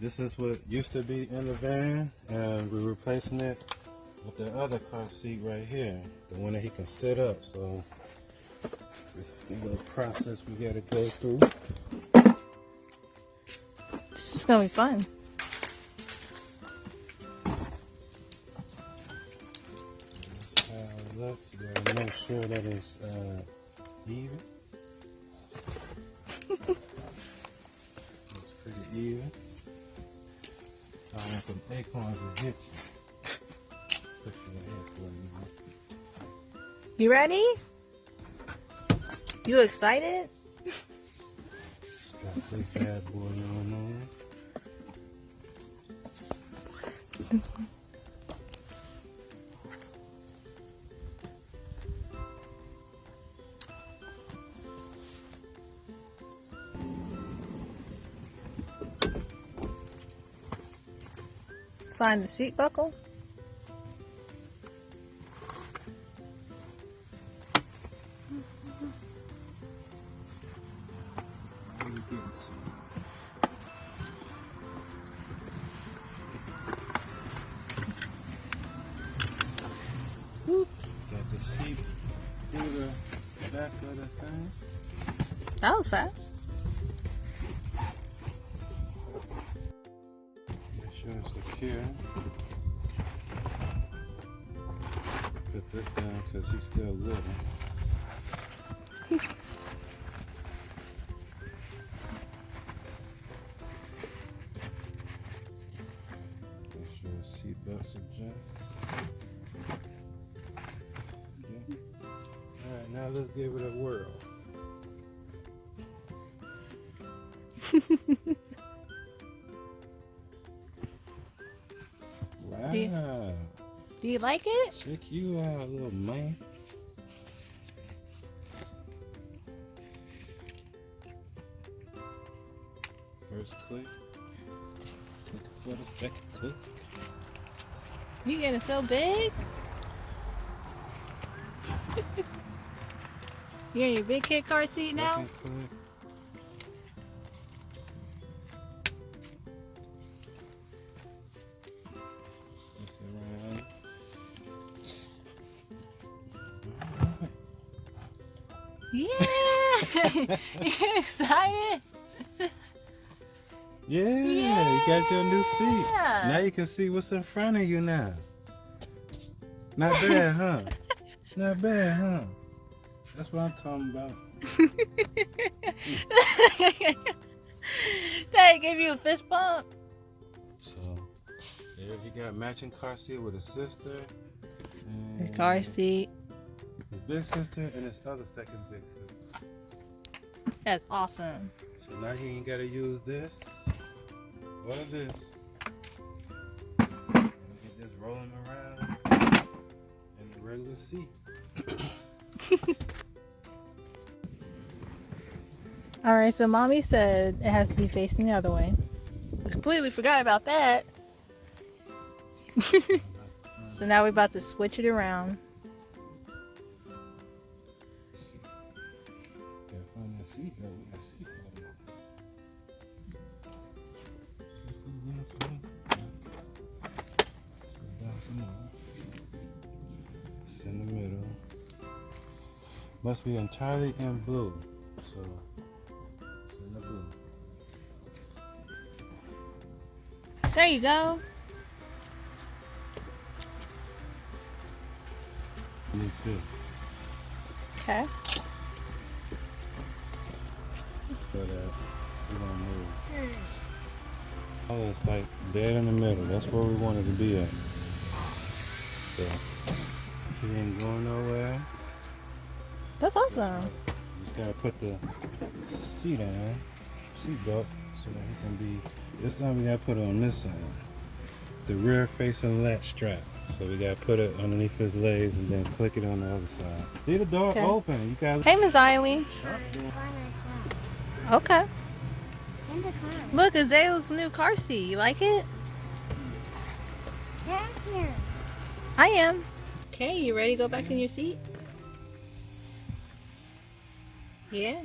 This is what used to be in the van, and we're replacing it with the other car seat right here, the one that he can sit up. So this is the little process we gotta go through. This is gonna be fun. That's how it looks. You gotta make sure that it's even. Looks pretty even. I don't want them acorns to hit you. Push your head for you. You ready? You excited? Got this bad boy on there. Find the seat buckle. Got the seat through the back of the thing. That was fast. Make sure it's secure. Put this down because he's still little. Make sure the seat belts adjust. Okay. Alright, now let's give it a whirl. Wow. Do you like it? Check you out, little man. First click. Click for the second click. You getting so big? You're in your big kid car seat now? Second click. Twist it around. Yeah! You excited? Yeah, you got your new seat. Now you can see what's in front of you now. Not bad, huh? Not bad, huh? That's what I'm talking about. They give you a fist bump. So, there he got a matching car seat with his sister. The And car seat. his big sister and his other second big sister. That's awesome. So now he ain't got to use this or this. He'll get this rolling around in the regular seat. Alright, so mommy said it has to be facing the other way. I completely forgot about that. So now we're about to switch it around. Gotta find that seat though. We got seat it's in the middle. Must be entirely in blue. So it's in the blue. There you go. Me too. Okay. So that we don't move. Oh, it's like dead in the middle. That's where we wanted to be at. So he ain't going nowhere. That's awesome. Just gotta put the seat on, seat belt, so that he can be. This time we gotta put it on this side, the rear facing latch strap. So we gotta put it underneath his legs and then click it on the other side. Leave the door open. You gotta. Hey, Ms. Eileen. Okay. In the car. Look, Azael's new car seat. You like it? Get here. I am. Okay, you ready to go back in your seat? Yeah.